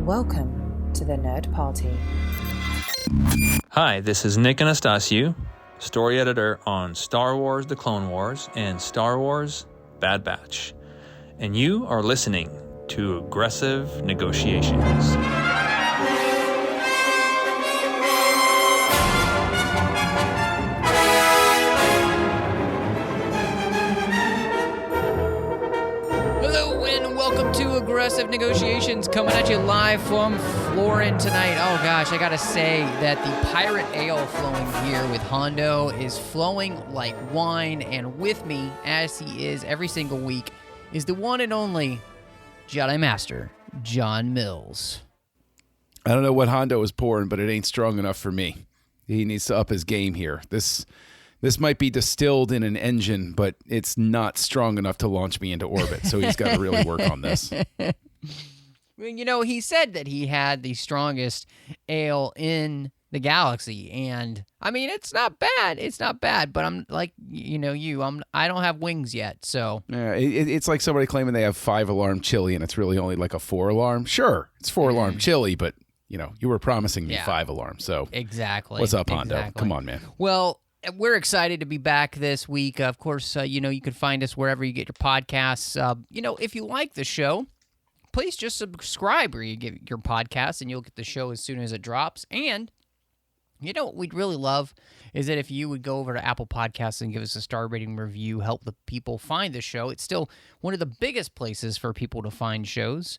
Welcome to the Nerd Party. Hi, this is Nick Anastasiou, story editor on Star Wars The Clone Wars and Star Wars Bad Batch. And you are listening to Aggressive Negotiations. Aggressive Negotiations coming at you live from Florin tonight. Oh gosh, I gotta say that the pirate ale flowing here with Hondo is flowing like wine, and with me, as he is every single week, is the one and only Jedi Master, John Mills. I don't know what Hondo is pouring, but it ain't strong enough for me. He needs to up his game here. This might be distilled in an engine, but it's not strong enough to launch me into orbit, so he's got to really work on this. You know, he said that he had the strongest ale in the galaxy, and I mean, it's not bad. It's not bad, but I'm like, I don't have wings yet, so. Yeah, it's like somebody claiming they have 5-alarm chili, and it's really only like a 4-alarm. Sure, it's 4-alarm chili, but, you were promising me 5-alarm, so. Exactly. What's up, Hondo? Exactly. Come on, man. Well, we're excited to be back this week. Of course, you can find us wherever you get your podcasts. If you like the show, please just subscribe where you get your podcasts, and you'll get the show as soon as it drops. And, what we'd really love is that if you would go over to Apple Podcasts and give us a star rating review, help the people find the show. It's still one of the biggest places for people to find shows.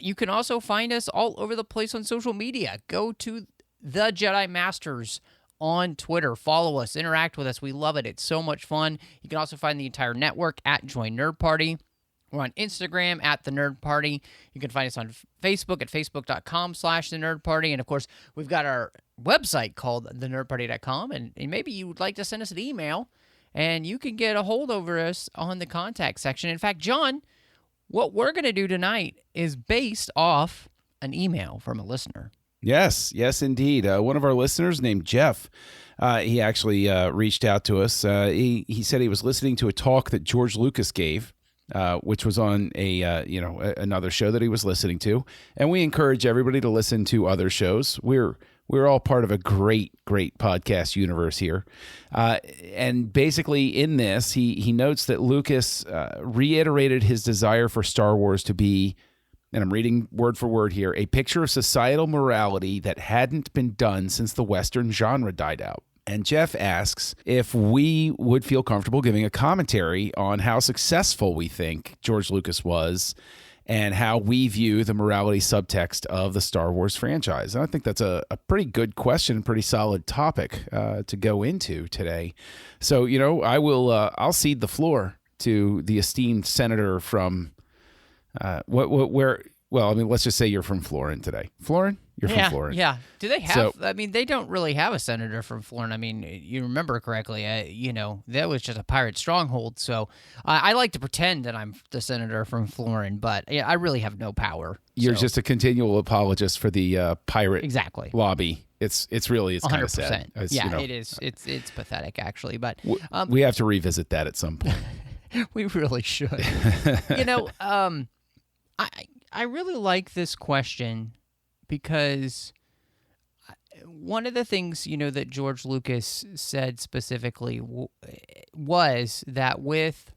You can also find us all over the place on social media. Go to The Jedi Masters on Twitter. Follow us, interact with us. We love it. It's so much fun. You can also find the entire network at Join Nerd Party. We're on Instagram at The Nerd Party. You can find us on Facebook at facebook.com/The Nerd Party. And of course, we've got our website called thenerdparty.com. And maybe you would like to send us an email, and you can get a hold over us on the contact section. In fact, John, what we're going to do tonight is based off an email from a listener. Yes, indeed. One of our listeners named Jeff, he actually reached out to us. He said he was listening to a talk that George Lucas gave, which was on another show that he was listening to. And we encourage everybody to listen to other shows. We're all part of a great podcast universe here. And basically in this, he notes that Lucas reiterated his desire for Star Wars to be, and I'm reading word for word here, a picture of societal morality that hadn't been done since the Western genre died out. And Jeff asks if we would feel comfortable giving a commentary on how successful we think George Lucas was and how we view the morality subtext of the Star Wars franchise. And I think that's a pretty good question, pretty solid topic to go into today. So, I'll cede the floor to the esteemed senator from let's just say you're from Florin today. Florin? You're from Florin. Yeah. Do they have, they don't really have a senator from Florin. I mean, you remember correctly, that was just a pirate stronghold. So I like to pretend that I'm the senator from Florin, but I really have no power. You're just a continual apologist for the pirate lobby. It's kind of sad. It is. It's pathetic, actually. But we have to revisit that at some point. We really should. I really like this question because one of the things, that George Lucas said specifically was that with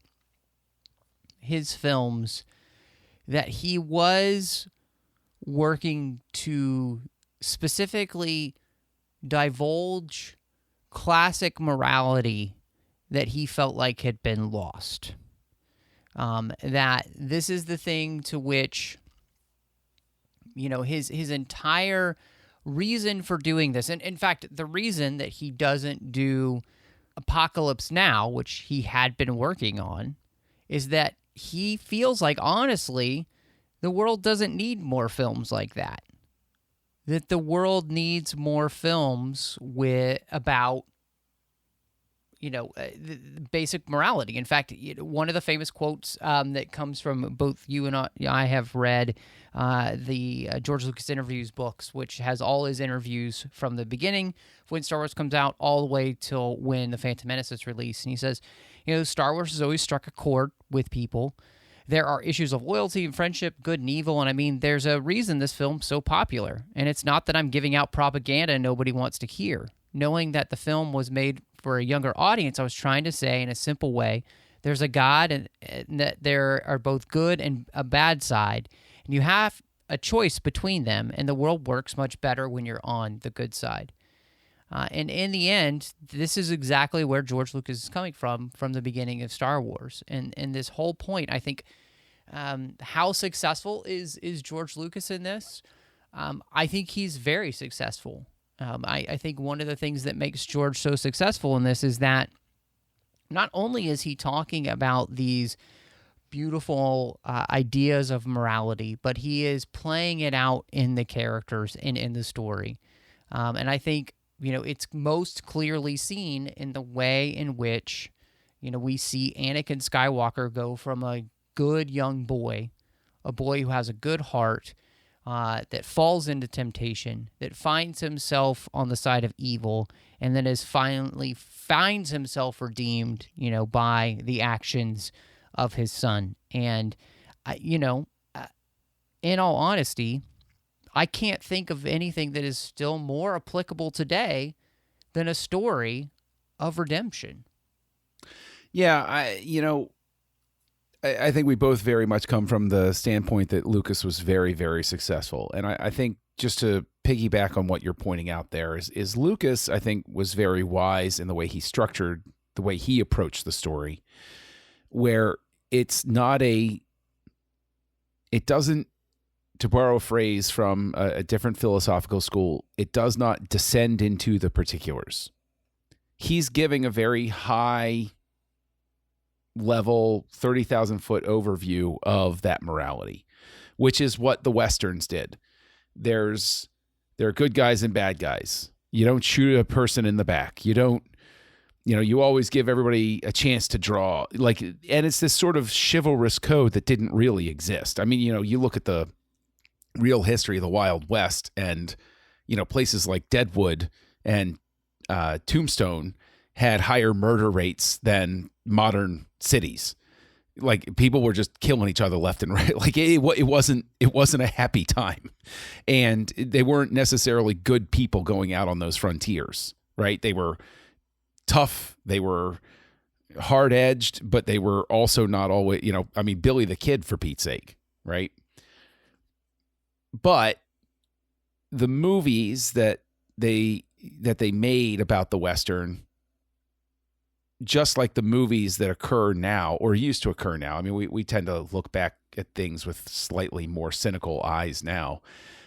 his films that he was working to specifically divulge classic morality that he felt like had been lost. That this is the thing to which, his entire reason for doing this, and in fact, the reason that he doesn't do Apocalypse Now, which he had been working on, is that he feels like, honestly, the world doesn't need more films like that. That the world needs more films about the basic morality. In fact, one of the famous quotes that comes from both you and I have read the George Lucas Interviews books, which has all his interviews from the beginning when Star Wars comes out all the way till when The Phantom Menace is released. And he says, Star Wars has always struck a chord with people. there are issues of loyalty and friendship, good and evil, and I mean, there's a reason this film's so popular. And it's not that I'm giving out propaganda nobody wants to hear. Knowing that the film was made for a younger audience, I was trying to say in a simple way, there's a God and that there are both good and a bad side, and you have a choice between them, and the world works much better when you're on the good side. And in the end, this is exactly where George Lucas is coming from the beginning of Star Wars. And this whole point, I think, how successful is George Lucas in this? I think he's very successful. I think one of the things that makes George so successful in this is that not only is he talking about these beautiful ideas of morality, but he is playing it out in the characters and in the story. And I think, it's most clearly seen in the way in which, we see Anakin Skywalker go from a good young boy, a boy who has a good heart, that falls into temptation, that finds himself on the side of evil, and then finally finds himself redeemed, by the actions of his son. And, in all honesty, I can't think of anything that is still more applicable today than a story of redemption. Yeah, I think we both very much come from the standpoint that Lucas was very, very successful. And I think just to piggyback on what you're pointing out there is Lucas, I think, was very wise in the way he structured, the way he approached the story, where it's not it doesn't, to borrow a phrase from a different philosophical school, it does not descend into the particulars. He's giving a very high level, 30,000 foot overview of that morality, which is what the Westerns did. There are good guys and bad guys. You don't shoot a person in the back. You don't, you always give everybody a chance to draw. And it's this sort of chivalrous code that didn't really exist. I mean, you look at the real history of the Wild West, and places like Deadwood and Tombstone had higher murder rates than modern cities. Like, people were just killing each other left and right. Like, it wasn't a happy time, and they weren't necessarily good people going out on those frontiers, right? They were tough, they were hard edged, but they were also not always, Billy the Kid, for Pete's sake, right? But the movies that they made about the Western, just like the movies that occur now or used to occur now. I mean, we tend to look back at things with slightly more cynical eyes now.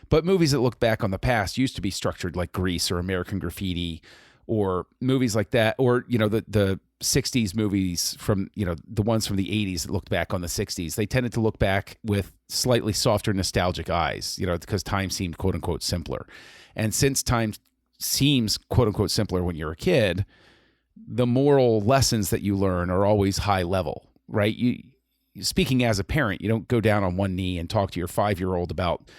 But movies that look back on the past used to be structured like Grease or American Graffiti or movies like that. Or, the 60s movies from, the ones from the 80s that looked back on the 60s. They tended to look back with slightly softer nostalgic eyes, because time seemed quote unquote simpler. And since time seems quote unquote simpler when you're a kid, the moral lessons that you learn are always high level, right? Speaking as a parent, you don't go down on one knee and talk to your 5-year-old about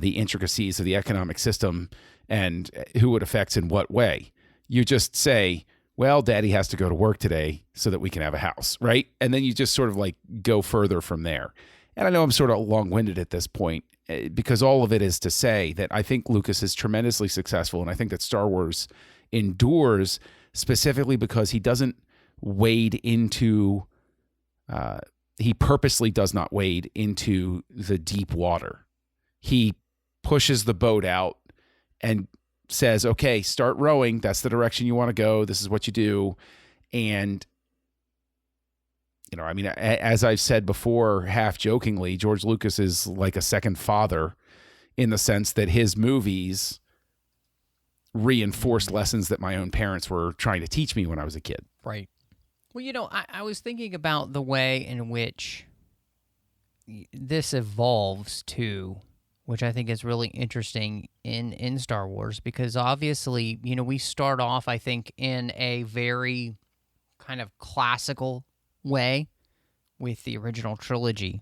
the intricacies of the economic system and who it affects in what way. You just say, well, Daddy has to go to work today so that we can have a house, right? And then you just sort of go further from there. And I know I'm sort of long-winded at this point, because all of it is to say that I think Lucas is tremendously successful, and I think that Star Wars endures specifically because he doesn't wade into, he purposely does not wade into the deep water. He pushes the boat out and says, okay, start rowing. That's the direction you want to go. This is what you do. And, as I've said before, half jokingly, George Lucas is like a second father in the sense that his movies reinforced lessons that my own parents were trying to teach me when I was a kid. Right. Well, I was thinking about the way in which this evolves too, which I think is really interesting in Star Wars, because obviously, we start off, I think, in a very kind of classical way with the original trilogy.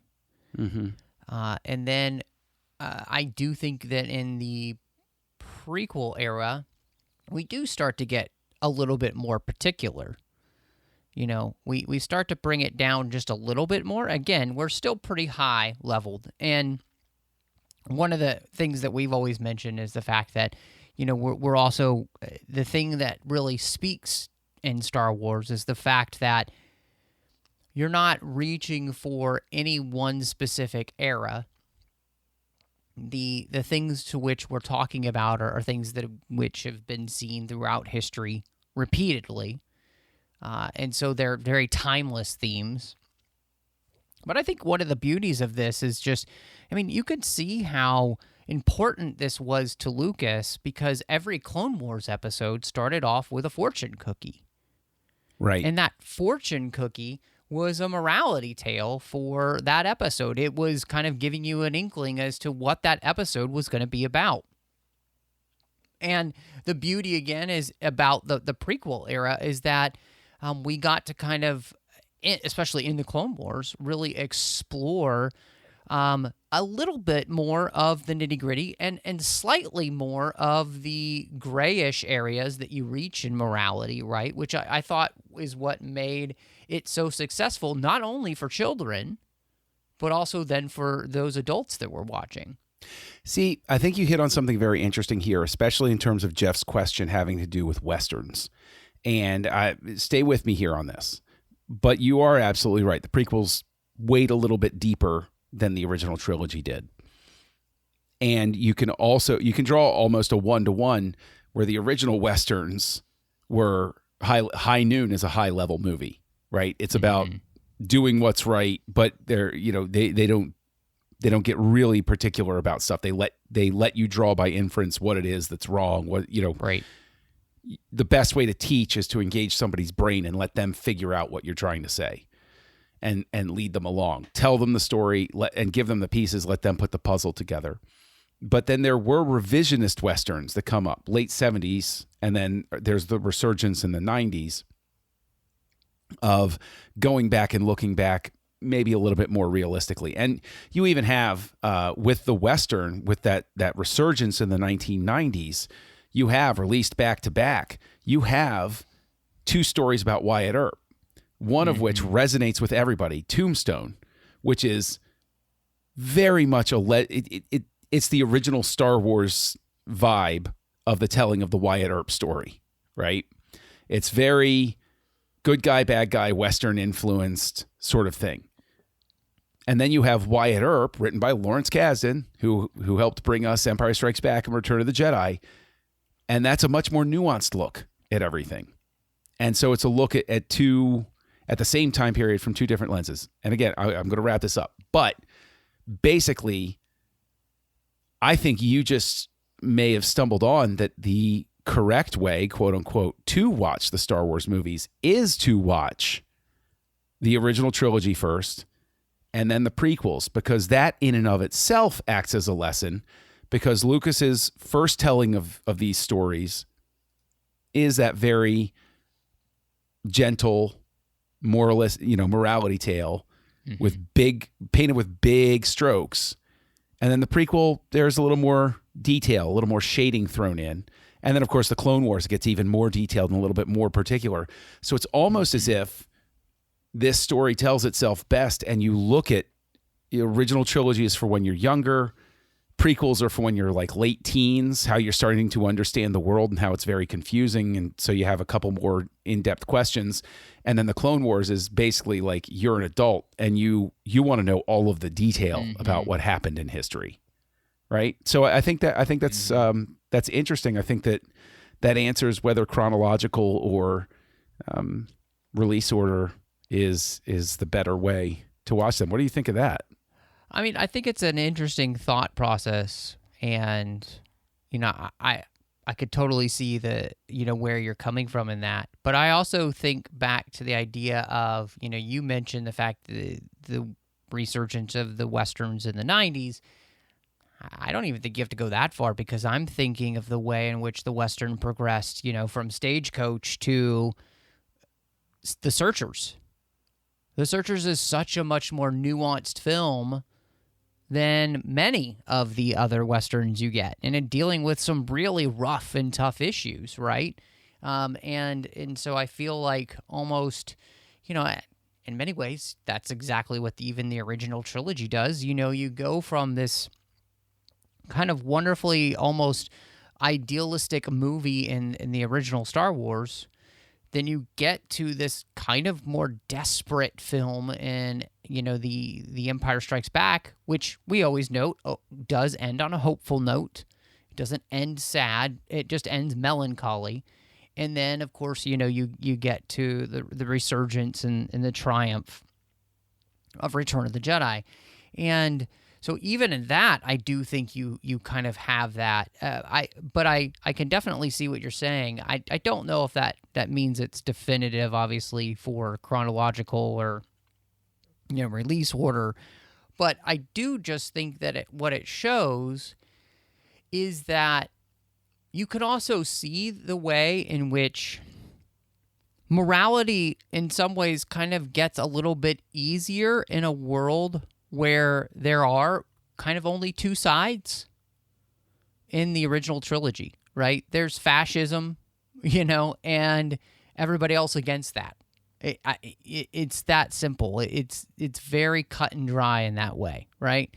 Mm-hmm. And then I do think that in the prequel era, we do start to get a little bit more particular. we start to bring it down just a little bit more. Again, we're still pretty high leveled. And one of the things that we've always mentioned is the fact that, we're also, the thing that really speaks in Star Wars is the fact that you're not reaching for any one specific era. The things to which we're talking about are things which have been seen throughout history repeatedly. And so they're very timeless themes. But I think one of the beauties of this is just, you can see how important this was to Lucas because every Clone Wars episode started off with a fortune cookie. Right. And that fortune cookie was a morality tale for that episode. It was kind of giving you an inkling as to what that episode was going to be about. And the beauty, again, is about the prequel era is that we got to kind of, especially in the Clone Wars, really explore a little bit more of the nitty-gritty and slightly more of the grayish areas that you reach in morality, right? Which I thought is what made it so successful, not only for children, but also then for those adults that were watching. See, I think you hit on something very interesting here, especially in terms of Jeff's question having to do with Westerns. And stay with me here on this. But you are absolutely right. The prequels wade a little bit deeper than the original trilogy did. And you can draw almost a 1-to-1 where the original Westerns were High Noon is a high level movie, right? It's about doing what's right, but they don't get really particular about stuff. They let you draw by inference what it is that's wrong. Right. The best way to teach is to engage somebody's brain and let them figure out what you're trying to say and lead them along. Tell them the story and give them the pieces, let them put the puzzle together. But then there were revisionist Westerns that come up, late 70s, and then there's the resurgence in the 90s of going back and looking back maybe a little bit more realistically. And you even have, with the Western, with that resurgence in the 1990s, you have released back to back, you have 2 stories about Wyatt Earp, one of which resonates with everybody, Tombstone, which is very much it's the original Star Wars vibe of the telling of the Wyatt Earp story, right? It's very good guy, bad guy, Western influenced sort of thing. And then you have Wyatt Earp, written by Lawrence Kasdan, who helped bring us Empire Strikes Back and Return of the Jedi. And that's a much more nuanced look at everything. And so it's a look at the same time period from 2 different lenses. And again, I'm going to wrap this up. But basically, I think you just may have stumbled on that the correct way, quote unquote, to watch the Star Wars movies is to watch the original trilogy first and then the prequels, because that in and of itself acts as a lesson, because Lucas's first telling of these stories is that very gentle morality tale with painted with big strokes. And then the prequel, there's a little more detail, a little more shading thrown in. And then, of course, the Clone Wars gets even more detailed and a little bit more particular. So it's almost as if this story tells itself best, and you look at the original trilogy is for when you're younger. Prequels are for when you're like late teens, how you're starting to understand the world and how it's very confusing. And so you have a couple more in-depth questions. And then the Clone Wars is basically like you're an adult and you want to know all of the detail about what happened in history. Right. So I think that's interesting. I think that answers whether chronological or release order is the better way to watch them. What do you think of that? I mean, I think it's an interesting thought process, and I could totally see where you're coming from in that. But I also think back to the idea of, you mentioned the fact that the resurgence of the Westerns in the 90s. I don't even think you have to go that far, because I'm thinking of the way in which the Western progressed, from Stagecoach to The Searchers. The Searchers is such a much more nuanced film than many of the other Westerns you get, and in dealing with some really rough and tough issues, right? And so I feel like almost, in many ways, that's exactly what even the original trilogy does. You go from this kind of wonderfully almost idealistic movie in the original Star Wars, then you get to this kind of more desperate film in the Empire Strikes Back, which we always note does end on a hopeful note. It doesn't end sad, it just ends melancholy. And then, of course, you get to the resurgence and the triumph of Return of the Jedi. And so even in that, I do think you kind of have that. But I can definitely see what you're saying. I don't know if that means it's definitive, obviously, for chronological or release order. But I do just think that what it shows is that you can also see the way in which morality in some ways kind of gets a little bit easier in a world where there are kind of only two sides in the original trilogy, right? There's fascism, and everybody else against that. It's that simple. It's very cut and dry in that way, right?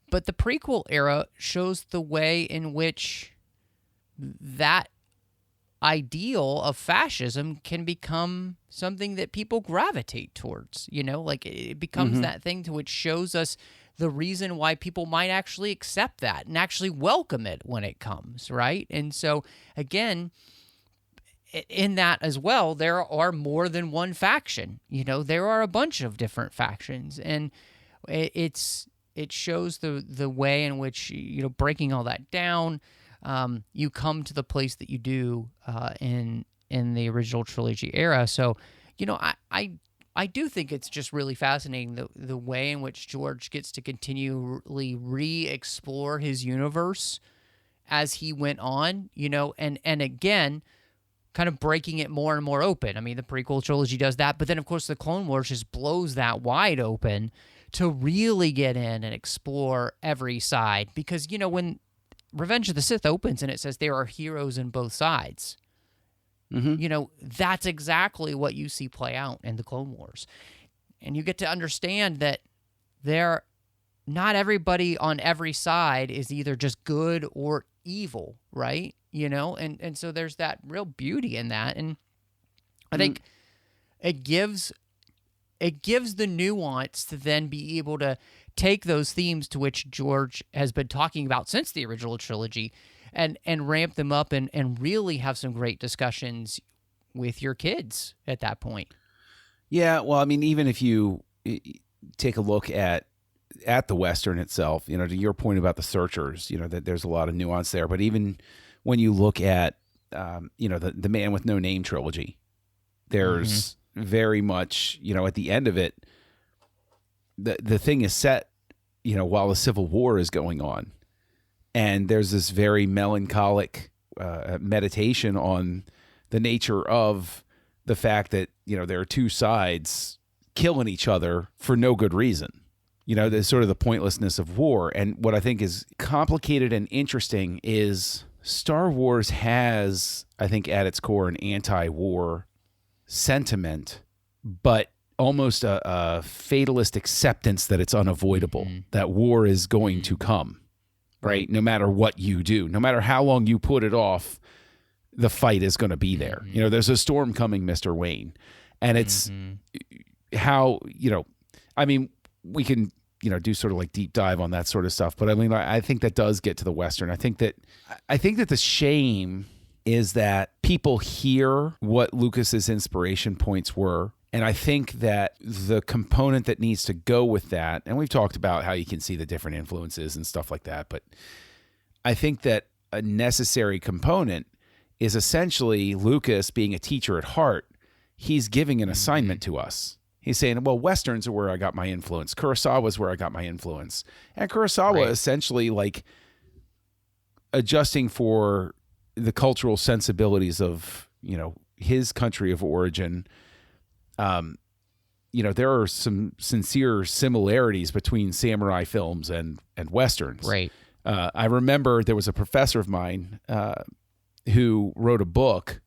But the prequel era shows the way in which that ideal of fascism can become something that people gravitate towards, like it becomes that thing to which shows us the reason why people might actually accept that and actually welcome it when it comes, right? And so, again, in that as well, there are more than one faction. There are a bunch of different factions, and it shows the way in which, breaking all that down, you come to the place that you do in the original trilogy era. So, I do think it's just really fascinating the way in which George gets to continually re-explore his universe as he went on, and again, kind of breaking it more and more open. I mean, the prequel trilogy does that, but then, of course, the Clone Wars just blows that wide open to really get in and explore every side. Because, when Revenge of the Sith opens and it says there are heroes in both sides, that's exactly what you see play out in the Clone Wars. And you get to understand that not everybody on every side is either just good or evil, right? And so there's that real beauty in that. And I think it gives the nuance to then be able to take those themes to which George has been talking about since the original trilogy and ramp them up and really have some great discussions with your kids at that point. Yeah, well, I mean, even if you take a look at the Western itself, to your point about the Searchers, that there's a lot of nuance there. But even when you look at, the Man with No Name trilogy, there's very much, at the end of it, the thing is set, while the Civil War is going on. And there's this very melancholic meditation on the nature of the fact that, there are two sides killing each other for no good reason. There's sort of the pointlessness of war. And what I think is complicated and interesting is Star Wars has, I think, at its core, an anti-war sentiment, but almost a fatalist acceptance that it's unavoidable, that war is going to come, right? No matter what you do, no matter how long you put it off, the fight is going to be there. There's a storm coming, Mr. Wayne. And it's how, I mean, we can, do sort of like deep dive on that sort of stuff. But I mean, I think that does get to the Western. I think that the shame is that people hear what Lucas's inspiration points were. And I think that the component that needs to go with that, and we've talked about how you can see the different influences and stuff like that, but I think that a necessary component is essentially Lucas being a teacher at heart. He's giving an assignment to us. He's saying, well, Westerns are where I got my influence. Kurosawa's where I got my influence. And Kurosawa essentially like adjusting for the cultural sensibilities of, his country of origin. There are some sincere similarities between samurai films and Westerns. Right. I remember there was a professor of mine who wrote a book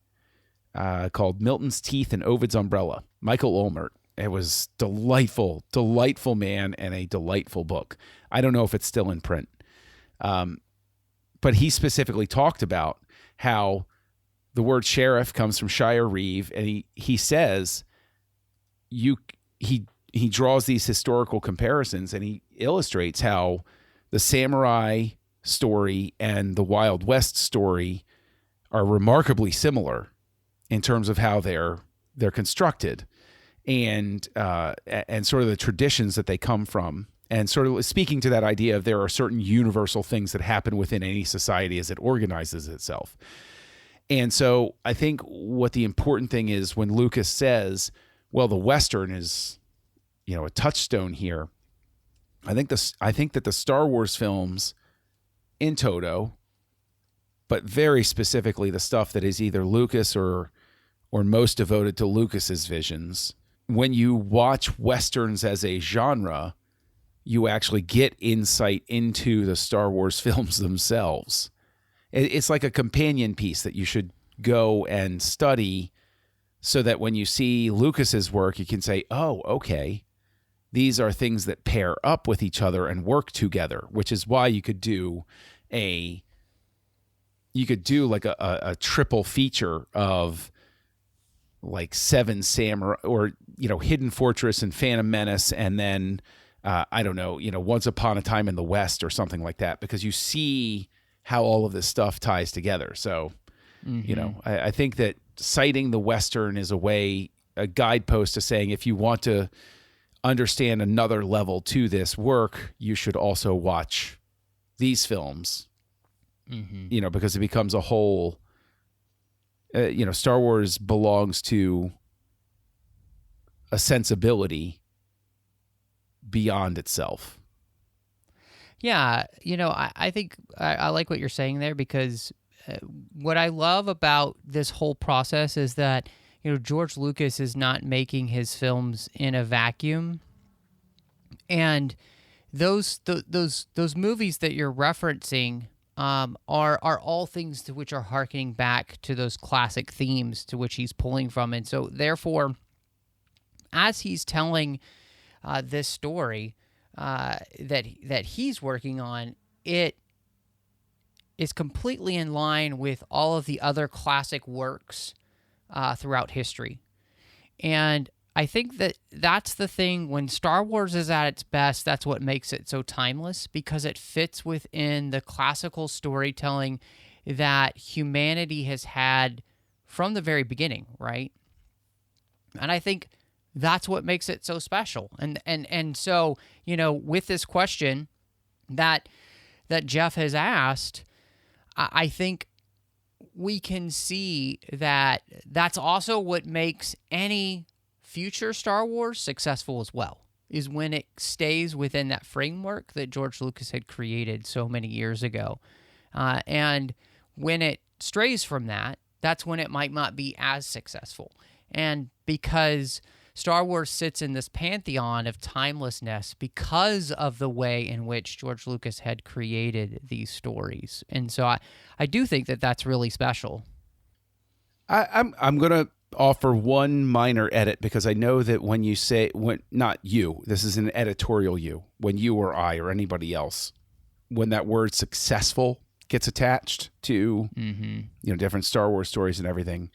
called Milton's Teeth and Ovid's Umbrella. Michael Olmert. It was delightful, delightful man, and a delightful book. I don't know if it's still in print. But he specifically talked about how the word sheriff comes from Shire Reeve, and he says he draws these historical comparisons, and he illustrates how the samurai story and the Wild West story are remarkably similar in terms of how they're constructed and sort of the traditions that they come from. And sort of speaking to that idea of there are certain universal things that happen within any society as it organizes itself. And so I think what the important thing is when Lucas says, well, the Western is, a touchstone here. I think that the Star Wars films in toto, but very specifically the stuff that is either Lucas or most devoted to Lucas's visions, when you watch Westerns as a genre, you actually get insight into the Star Wars films themselves. It's like a companion piece that you should go and study so that when you see Lucas's work, you can say, oh, okay, these are things that pair up with each other and work together, which is why you could do like a triple feature of like Seven Samurai or, Hidden Fortress and Phantom Menace, and then Once Upon a Time in the West or something like that, because you see how all of this stuff ties together. So, I think that citing the Western is a guidepost to saying if you want to understand another level to this work, you should also watch these films, because it becomes a whole, Star Wars belongs to a sensibility beyond itself. Yeah, I think I like what you're saying there, because what I love about this whole process is that, George Lucas is not making his films in a vacuum. And those movies that you're referencing are all things to which are harkening back to those classic themes to which he's pulling from. And so therefore, as he's telling this story that he's working on, it is completely in line with all of the other classic works throughout history. And I think that that's the thing. When Star Wars is at its best, that's what makes it so timeless, because it fits within the classical storytelling that humanity has had from the very beginning, right? And I think that's what makes it so special. And so, with this question that Jeff has asked, I think we can see that that's also what makes any future Star Wars successful as well, is when it stays within that framework that George Lucas had created so many years ago. And when it strays from that, that's when it might not be as successful. And because Star Wars sits in this pantheon of timelessness because of the way in which George Lucas had created these stories. And so I do think that that's really special. I'm going to offer one minor edit, because I know that when you say, not you, this is an editorial you, when you or I or anybody else, when that word successful gets attached to, different Star Wars stories and everything,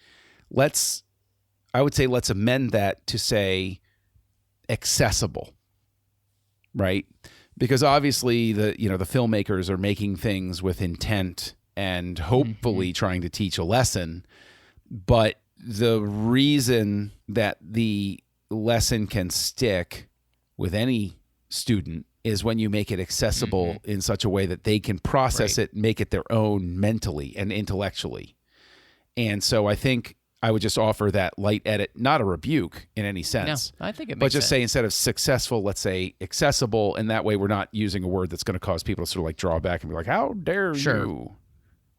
I would say let's amend that to say accessible, right? Because obviously the filmmakers are making things with intent and hopefully trying to teach a lesson, but the reason that the lesson can stick with any student is when you make it accessible in such a way that they can process it, make it their own mentally and intellectually. And so I think I would just offer that light edit, not a rebuke in any sense. No, I think it makes But just sense. say instead of successful, let's say accessible, and that way we're not using a word that's going to cause people to sort of like draw back and be like, how dare you?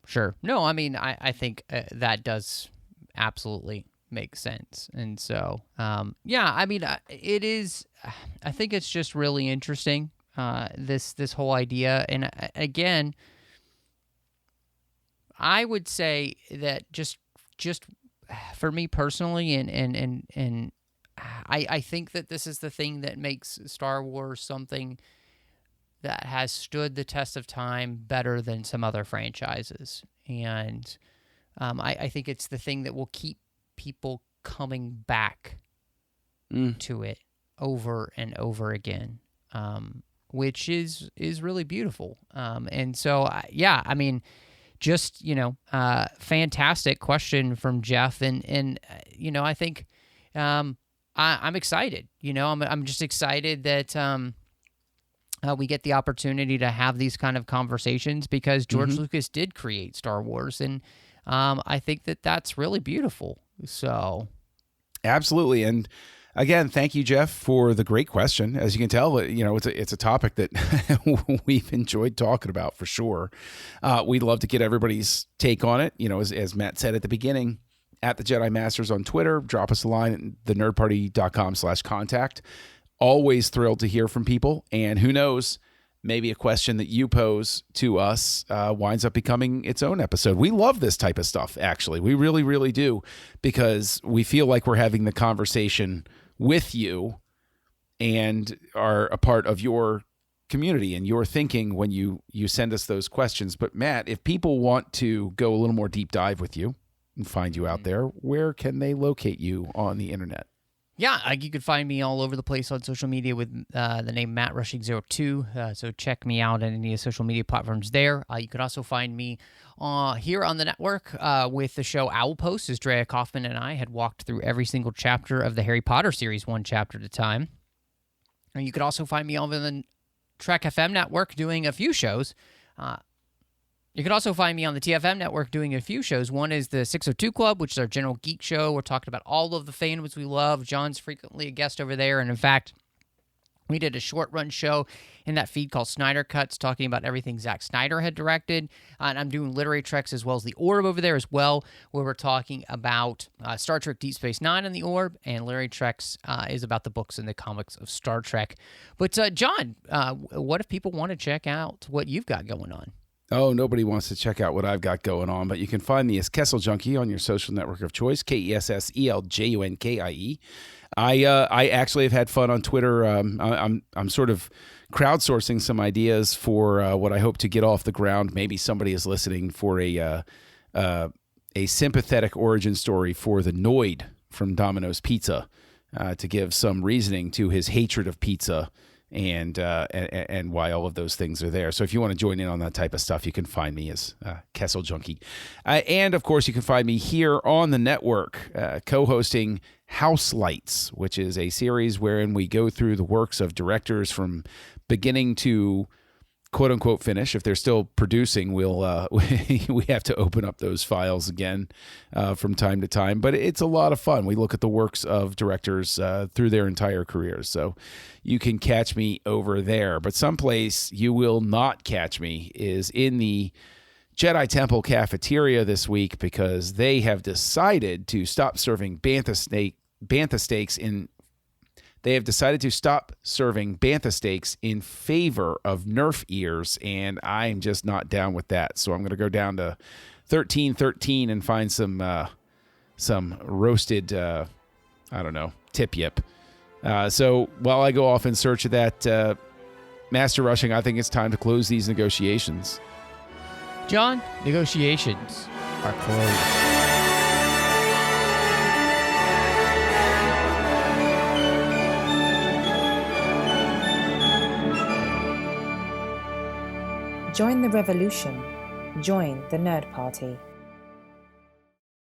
Sure. No, I mean, I think that does absolutely make sense. And so, I mean, it is, I think it's just really interesting, this whole idea. And again, I would say that just for me personally, and I think that this is the thing that makes Star Wars something that has stood the test of time better than some other franchises. And I think it's the thing that will keep people coming back to it over and over again, which is really beautiful. And so, yeah, I mean, just, fantastic question from Jeff. And I think I'm excited. I'm just excited that we get the opportunity to have these kind of conversations because George Lucas did create Star Wars, and I think that that's really beautiful. So, absolutely. And again, thank you, Jeff, for the great question. As you can tell, it's a topic that we've enjoyed talking about for sure. We'd love to get everybody's take on it. As Matt said at the beginning, at the Jedi Masters on Twitter, drop us a line at thenerdparty.com/contact. Always thrilled to hear from people. And who knows, maybe a question that you pose to us winds up becoming its own episode. We love this type of stuff, actually. We really, really do, because we feel like we're having the conversation with you and are a part of your community and your thinking when you send us those questions. But Matt, if people want to go a little more deep dive with you and find you out there, where can they locate you on the internet? Yeah, you can find me all over the place on social media with the name MattRushing02. So check me out on any of the social media platforms there. You could also find me here on the network with the show Owl Post, as Drea Kaufman and I had walked through every single chapter of the Harry Potter series, one chapter at a time. And you could also find me over the Trek FM network doing a few shows. You can also find me on the TFM network doing a few shows. One is the 602 Club, which is our general geek show. We're talking about all of the fandoms we love. John's frequently a guest over there. And in fact, we did a short-run show in that feed called Snyder Cuts, talking about everything Zack Snyder had directed. And I'm doing Literary Treks as well as The Orb over there as well, where we're talking about Star Trek Deep Space Nine and The Orb. And Literary Treks is about the books and the comics of Star Trek. But John, what if people want to check out what you've got going on? Oh, nobody wants to check out what I've got going on, but you can find me as Kessel Junkie on your social network of choice, KESSELJUNKIE. I actually have had fun on Twitter. I'm sort of crowdsourcing some ideas for what I hope to get off the ground. Maybe somebody is listening for a sympathetic origin story for the Noid from Domino's Pizza, to give some reasoning to his hatred of pizza and why all of those things are there. So if you want to join in on that type of stuff, you can find me as Kessel Junkie. And of course, you can find me here on the network, co-hosting House Lights, which is a series wherein we go through the works of directors from beginning to quote unquote finish. If they're still producing, we'll we have to open up those files again from time to time. But it's a lot of fun. We look at the works of directors through their entire careers. So you can catch me over there. But someplace you will not catch me is in the Jedi Temple cafeteria this week, because they have decided to stop serving bantha steaks in. They have decided to stop serving bantha steaks in favor of Nerf ears, and I'm just not down with that. So I'm going to go down to 1313 and find some roasted, tip yip. So while I go off in search of that, Master Rushing, I think it's time to close these negotiations. John, negotiations are closed. Join the revolution. Join the Nerd Party.